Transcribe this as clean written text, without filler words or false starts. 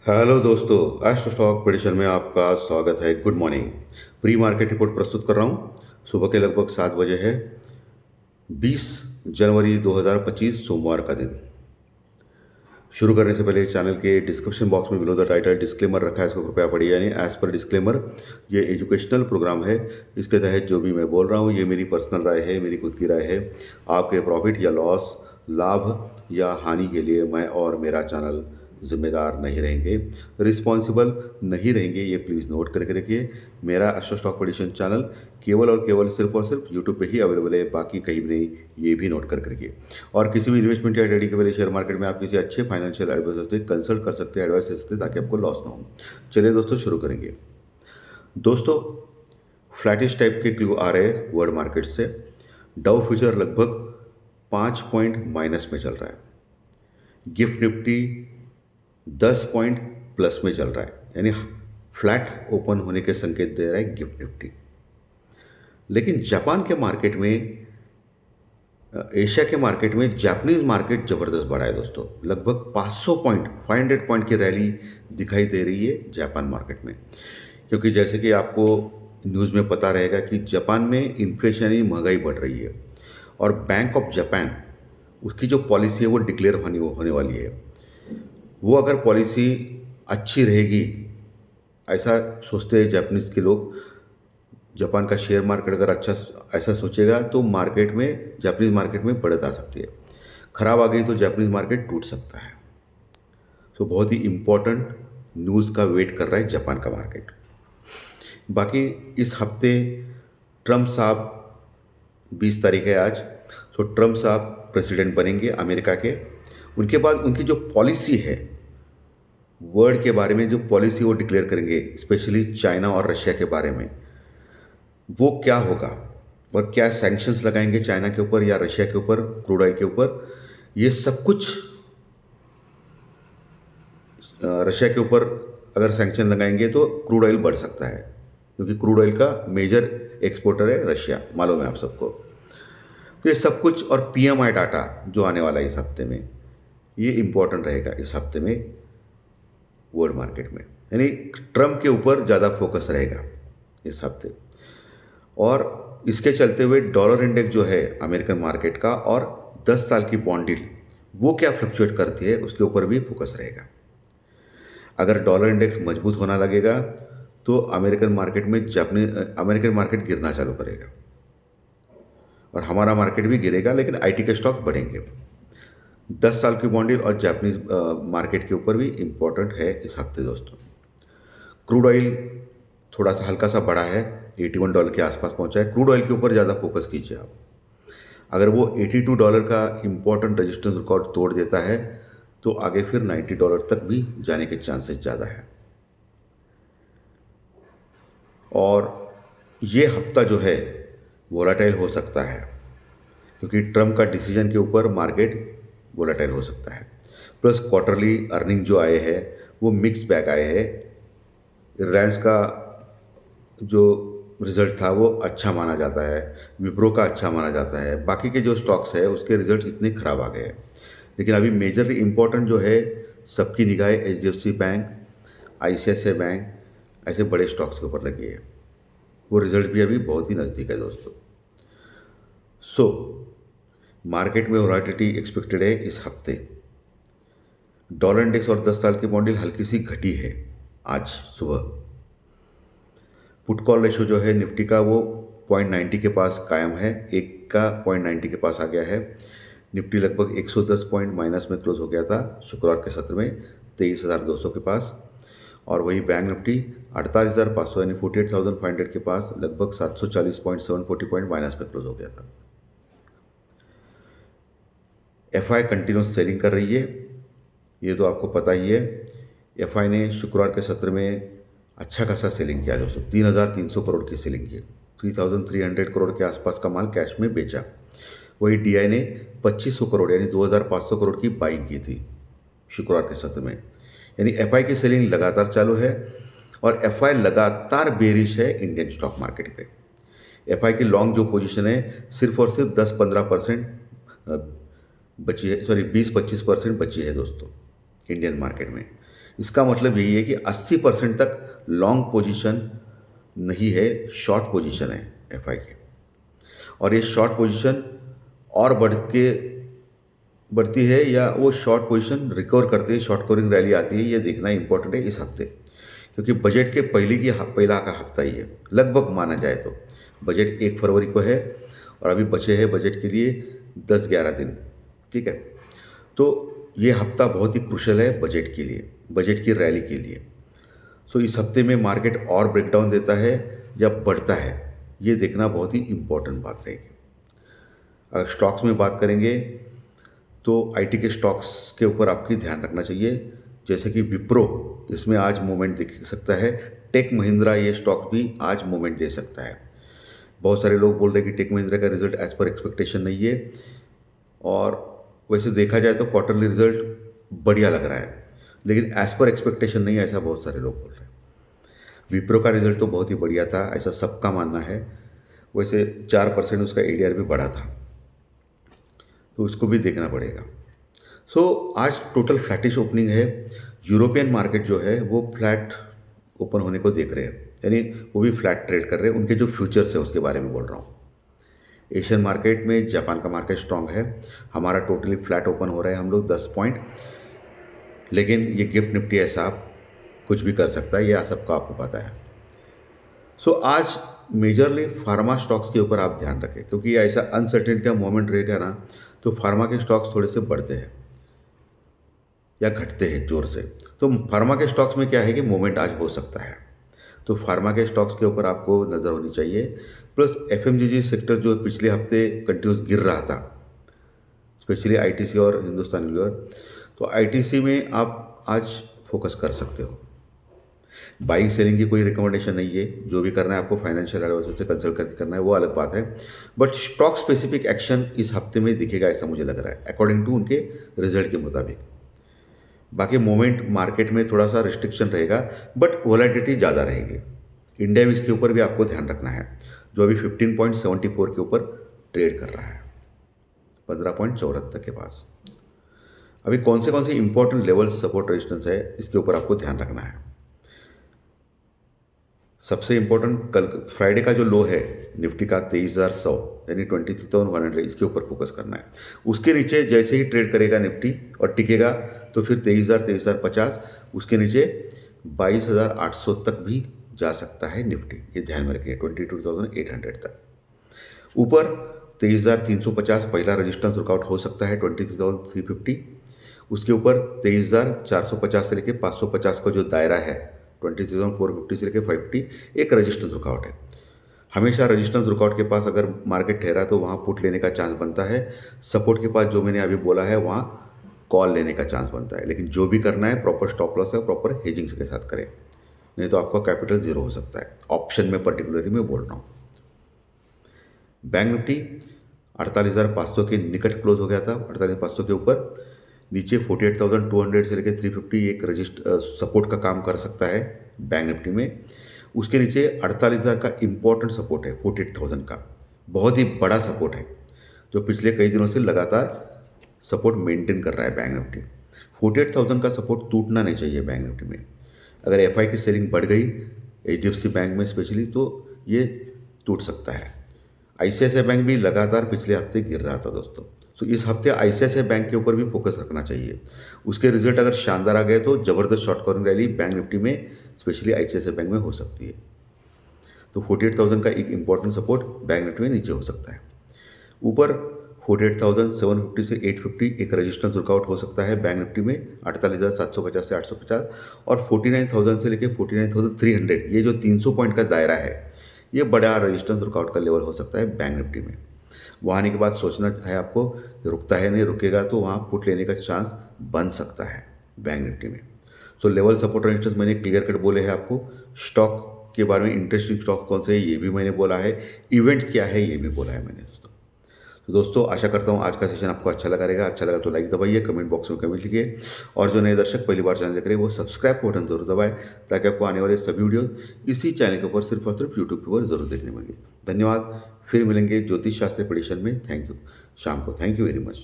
Hello दोस्तों, astro stock prediction में आपका स्वागत है। Good morning. Pre market report प्रस्तुत कर रहा हूँ। सुबह के लगभग 7 बजे है। 20 जनवरी 2025 सोमवार का दिन। शुरू करने से पहले चैनल के डिस्क्रिप्शन बॉक्स में बिलो द टाइटल डिस्क्लेमर रखा है, इसको कृपया पढ़िए। यानी एज पर डिस्क्लेमर, ये एजुकेशनल प्रोग्राम है। इसके तहत जो भी मैं बोल रहा हूँ ये मेरी पर्सनल राय है, मेरी खुद की राय है। आपके प्रॉफिट या लॉस, लाभ या हानि के लिए मैं और मेरा चैनल जिम्मेदार नहीं रहेंगे, रिस्पॉन्सिबल नहीं रहेंगे। ये प्लीज़ नोट करके रखिए। मेरा एस्ट्रो स्टॉक प्रेडिक्शन चैनल केवल और केवल सिर्फ और सिर्फ यूट्यूब पे ही अवेलेबल है, बाकी कहीं भी नहीं। ये भी नोट करके रखिए। और किसी भी इन्वेस्टमेंट या ट्रेडिंग के पहले शेयर मार्केट में आप किसी अच्छे फाइनेंशियल एडवाइजर से कंसल्ट कर सकते हैं, एडवाइस ले सकते हैं, ताकि आपको लॉस ना हो। चलिए दोस्तों, शुरू करेंगे। दोस्तों, फ्लैटिश टाइप के क्लू आ रहे हैं वर्ल्ड मार्केट से। डाउ फ्यूचर लगभग 5 पॉइंट माइनस में चल रहा है। गिफ्ट निफ्टी 10 पॉइंट प्लस में चल रहा है, यानी फ्लैट ओपन होने के संकेत दे रहा है गिफ्ट निफ्टी। लेकिन जापान के मार्केट में, एशिया के मार्केट में जापानीज मार्केट ज़बरदस्त बढ़ा है दोस्तों। लगभग 500 पॉइंट की रैली दिखाई दे रही है जापान मार्केट में। क्योंकि जैसे कि आपको न्यूज़ में पता रहेगा कि जापान में इन्फ्लेशन यानी महंगाई बढ़ रही है, और बैंक ऑफ जापान उसकी जो पॉलिसी है वो डिक्लेयर होने वाली है। वो अगर पॉलिसी अच्छी रहेगी, ऐसा सोचते हैं जापानीज के लोग। जापान का शेयर मार्केट अगर अच्छा ऐसा सोचेगा तो मार्केट में, जापानीज मार्केट में बढ़त आ सकती है। खराब आ गई तो जापानीज मार्केट टूट सकता है। तो बहुत ही इम्पोर्टेंट न्यूज़ का वेट कर रहा है जापान का मार्केट। बाकी इस हफ्ते ट्रम्प साहब, 20 तारीख है आज, तो ट्रम्प साहब प्रेसिडेंट बनेंगे अमेरिका के। उनके बाद उनकी जो पॉलिसी है वर्ल्ड के बारे में, जो पॉलिसी वो डिक्लेयर करेंगे, स्पेशली चाइना और रशिया के बारे में, वो क्या होगा और क्या सैंक्शंस लगाएंगे चाइना के ऊपर या रशिया के ऊपर, क्रूड ऑयल के ऊपर, ये सब कुछ। रशिया के ऊपर अगर सैंक्शन लगाएंगे तो क्रूड ऑयल बढ़ सकता है, क्योंकि क्रूड ऑयल का मेजर एक्सपोर्टर है रशिया, मालूम है आप सबको। तो ये सब कुछ, और पीएमआई डाटा जो आने वाला है इस हफ्ते में, ये इंपॉर्टेंट रहेगा इस हफ्ते में वर्ल्ड मार्केट में। यानी ट्रम्प के ऊपर ज़्यादा फोकस रहेगा इस हफ्ते। और इसके चलते हुए डॉलर इंडेक्स जो है अमेरिकन मार्केट का, और 10 साल की बॉन्ड डील वो क्या फ्लक्चुएट करती है, उसके ऊपर भी फोकस रहेगा। अगर डॉलर इंडेक्स मजबूत होना लगेगा तो अमेरिकन मार्केट गिरना चालू करेगा, और हमारा मार्केट भी गिरेगा, लेकिन आईटी के स्टॉक बढ़ेंगे। 10 साल की बॉन्ड डील और जापानीज मार्केट के ऊपर भी इम्पोर्टेंट है इस हफ्ते दोस्तों। क्रूड ऑयल थोड़ा सा हल्का सा बढ़ा है, $81 के आसपास पहुंचा है। क्रूड ऑयल के ऊपर ज़्यादा फोकस कीजिए आप। अगर वो $82 का इम्पोर्टेंट रेजिस्टेंस रिकॉर्ड तोड़ देता है तो आगे फिर $90 तक भी जाने के चांसेस ज़्यादा है। और ये हफ्ता जो है वोलाटाइल हो सकता है, क्योंकि ट्रम्प का डिसीजन के ऊपर मार्केट वोलाटाइल हो सकता है। प्लस क्वार्टरली अर्निंग जो आए हैं वो मिक्स बैग आए हैं। रिलायंस का जो रिज़ल्ट था वो अच्छा माना जाता है, विप्रो का अच्छा माना जाता है, बाकी के जो स्टॉक्स है उसके रिजल्ट इतने ख़राब आ गए हैं। लेकिन अभी मेजरली इम्पोर्टेंट जो है, सबकी निगाहें एचडीएफसी बैंक, आईसीआईसीआई बैंक, ऐसे बड़े स्टॉक्स के ऊपर लगी है। वो रिजल्ट भी अभी बहुत ही नज़दीक है दोस्तों। सो मार्केट में वोलेटिलिटी एक्सपेक्टेड है इस हफ्ते। डॉलर इंडेक्स और 10 साल की बॉन्ड यील्ड हल्की सी घटी है आज सुबह। पुट कॉल रेशो जो है निफ्टी का वो 0.90 के पास कायम है, एक का 0.90 के पास आ गया है। निफ्टी लगभग 110 पॉइंट माइनस में क्लोज हो गया था शुक्रवार के सत्र में, 23,200 के पास। और वही बैंक निफ्टी 48,500 यानी 48,500 के पास लगभग 740 पॉइंट, 740 पॉइंट माइनस में क्लोज हो गया था। एफआई कंटिन्यूस सेलिंग कर रही है, ये तो आपको पता ही है। एफआई ने शुक्रवार के सत्र में अच्छा खासा सेलिंग किया दोस्तों, 3,300 करोड़ की सेलिंग की। 3,300 करोड़ के आसपास का माल कैश में बेचा। वही डीआई ने 2,500 करोड़ यानी 2,500 करोड़ की बाइंग की थी शुक्रवार के सत्र में। यानी एफआई की सेलिंग लगातार चालू है, और एफआई लगातार बेरिश है इंडियन स्टॉक मार्केट पे। एफआई की लॉन्ग जो पोजीशन है सिर्फ और सिर्फ 10-15% बची है, सॉरी 20-25% बची है दोस्तों इंडियन मार्केट में। इसका मतलब यही है कि 80% तक लॉन्ग पोजीशन नहीं है, शॉर्ट पोजीशन है एफआई के। और ये शॉर्ट पोजीशन और बढ़ती है या वो शॉर्ट पोजीशन रिकवर करती है, शॉर्ट कवरिंग रैली आती है, ये देखना इंपॉर्टेंट है इस हफ्ते, क्योंकि बजट के पहला का हफ्ता ही है लगभग माना जाए तो। बजट 1 फरवरी को है और अभी बचे हैं बजट के लिए 10-11 दिन, ठीक है। तो ये हफ्ता बहुत ही क्रुशल है बजट के लिए, बजट की रैली के लिए। सो इस हफ्ते में मार्केट और ब्रेकडाउन देता है या बढ़ता है, ये देखना बहुत ही इम्पोर्टेंट बात रहेगी। अगर स्टॉक्स में बात करेंगे तो आईटी के स्टॉक्स के ऊपर आपकी ध्यान रखना चाहिए, जैसे कि विप्रो, इसमें आज मूवमेंट दिख सकता है। टेक महिंद्रा, ये स्टॉक भी आज मूवमेंट दे सकता है। बहुत सारे लोग बोल रहे हैं कि टेक महिंद्रा का रिजल्ट एज पर एक्सपेक्टेशन नहीं है, और वैसे देखा जाए तो क्वार्टरली रिजल्ट बढ़िया लग रहा है, लेकिन एज पर एक्सपेक्टेशन नहीं है, ऐसा बहुत सारे लोग बोल रहे हैं। विप्रो का रिजल्ट तो बहुत ही बढ़िया था, ऐसा सबका मानना है। वैसे 4% उसका एडीआर भी बढ़ा था, तो उसको भी देखना पड़ेगा। सो आज टोटल फ्लैटिश ओपनिंग है। यूरोपियन मार्केट जो है वो फ्लैट ओपन होने को देख रहे हैं, यानी वो भी फ्लैट ट्रेड कर रहे हैं। उनके जो फ्यूचर्स है उसके बारे में बोल रहा हूँ। एशियन मार्केट में जापान का मार्केट स्ट्रांग है, हमारा टोटली फ्लैट ओपन हो रहा है हम लोग 10 पॉइंट, लेकिन ये गिफ्ट निफ्टी ऐसा कुछ भी कर सकता है, यह सबको आपको पता है। सो आज मेजरली फार्मा स्टॉक्स के ऊपर आप ध्यान रखें, क्योंकि ऐसा अनसर्टेनिटी का मोमेंट रहेगा ना, तो फार्मा के स्टॉक्स थोड़े से बढ़ते हैं या घटते हैं ज़ोर से। तो फार्मा के स्टॉक्स में क्या है कि मोमेंट आज हो सकता है, तो फार्मा के स्टॉक्स के ऊपर आपको नज़र होनी चाहिए। प्लस एफएमजीजी सेक्टर जो पिछले हफ्ते कंटिन्यूस गिर रहा था, स्पेशली आईटीसी और हिंदुस्तान लीवर, तो आईटीसी में आप आज फोकस कर सकते हो। बाइंग सेलिंग की कोई रिकमेंडेशन नहीं है, जो भी करना है आपको फाइनेंशियल एडवाइजर से कंसल्ट करके करना है, वो अलग बात है। बट स्टॉक स्पेसिफिक एक्शन इस हफ्ते में दिखेगा, ऐसा मुझे लग रहा है अकॉर्डिंग टू उनके रिजल्ट के मुताबिक। बाकी मोमेंट मार्केट में थोड़ा सा रिस्ट्रिक्शन रहेगा, बट वोलेटिलिटी ज़्यादा रहेगी। इंडिया इसके ऊपर भी आपको ध्यान रखना है, जो अभी 15.74 के ऊपर ट्रेड कर रहा है, 15.74 के पास। अभी कौन से इंपॉर्टेंट लेवल सपोर्ट रेजिस्टेंस है, इसके ऊपर आपको ध्यान रखना है। सबसे इम्पोर्टेंट कल फ्राइडे का जो लो है निफ्टी का 23,100 यानी 23,100, इसके ऊपर फोकस करना है। उसके नीचे जैसे ही ट्रेड करेगा निफ्टी और टिकेगा तो फिर 23,000, 23,050, उसके नीचे 22,800 तक भी जा सकता है निफ्टी, ये ध्यान में रखिए, 22,800 तक। ऊपर 23,350 पहला रजिस्टेंस रुकआउट हो सकता है, 23,350। उसके ऊपर 23,450 से लेकर 550 का जो दायरा है, 23,450 से लेकर 550 एक रजिस्टेंस रुकआउट है। हमेशा रजिस्टेंस रुकआउट के पास अगर मार्केट ठहरा तो वहाँ पुट लेने का चांस बनता है। सपोर्ट के पास जो मैंने अभी बोला है वहाँ कॉल लेने का चांस बनता है। लेकिन जो भी करना है प्रॉपर स्टॉप लॉस है, प्रॉपर हेजिंग के साथ करें, नहीं तो आपका कैपिटल जीरो हो सकता है। ऑप्शन में पर्टिकुलरली मैं बोल रहा हूँ। बैंक निफ्टी 48,500 के निकट क्लोज हो गया था, 48,500 के ऊपर। नीचे 48,200 से लेकर 350 एक सपोर्ट का काम कर सकता है बैंक निफ्टी में। उसके नीचे 48,000 का इम्पोर्टेंट सपोर्ट है, 48,000 का बहुत ही बड़ा सपोर्ट है, जो पिछले कई दिनों से लगातार सपोर्ट मेंटेन कर रहा है बैंक निफ्टी। 48,000 का सपोर्ट टूटना नहीं चाहिए बैंक निफ्टी में। अगर एफआई की सेलिंग बढ़ गई एचडीएफसी बैंक में स्पेशली, तो ये टूट सकता है। आईसीआईसीआई बैंक भी लगातार पिछले हफ्ते गिर रहा था दोस्तों, तो इस हफ्ते आईसीआईसीआई बैंक के ऊपर भी फोकस रखना चाहिए। उसके रिजल्ट अगर शानदार आ गए तो ज़बरदस्त short covering rally bank Nifty में स्पेशली आईसीआईसीआई बैंक में हो सकती है। तो 48,000 का एक इंपॉर्टेंट सपोर्ट बैंक निफ्टी में नीचे हो सकता है। ऊपर 48,750 से 850 एक रजिस्टेंस वर्कआउट हो सकता है बैंक निफ्टी में, 48,750 से 850, और 49,000 से लेकर 49,300 ये जो 300 पॉइंट का दायरा है, ये बड़ा रजिस्टेंस वर्कआउट का लेवल हो सकता है बैंक निफ्टी में। वहाँ आने के बाद सोचना है आपको कि रुकता है, नहीं रुकेगा तो वहाँ पुट लेने का चांस बन सकता है बैंक निफ्टी में। सो लेवल सपोर्ट रेजिस्टेंस मैंने क्लियर कट बोले हैं आपको। स्टॉक के बारे में इंटरेस्टिंग स्टॉक कौन से है ये भी मैंने बोला है, इवेंट्स क्या है ये भी बोला है मैंने दोस्तों। तो दोस्तों आशा करता हूँ आज का सेशन आपको अच्छा लगा रहेगा। अच्छा लगा तो लाइक दबाइए, कमेंट बॉक्स में कमेंट लिखिए, और जो नए दर्शक पहली बार चैनल देख रहे हैं वो सब्सक्राइब का बटन जरूर दबाएं, ताकि आपको आने वाले सभी वीडियो इसी चैनल के ऊपर सिर्फ और सिर्फ यूट्यूब के ऊपर जरूर देखने मिलेंगे। धन्यवाद, फिर मिलेंगे ज्योतिष शास्त्र प्रेडिक्शन में। थैंक यू, शाम को। Thank you very much.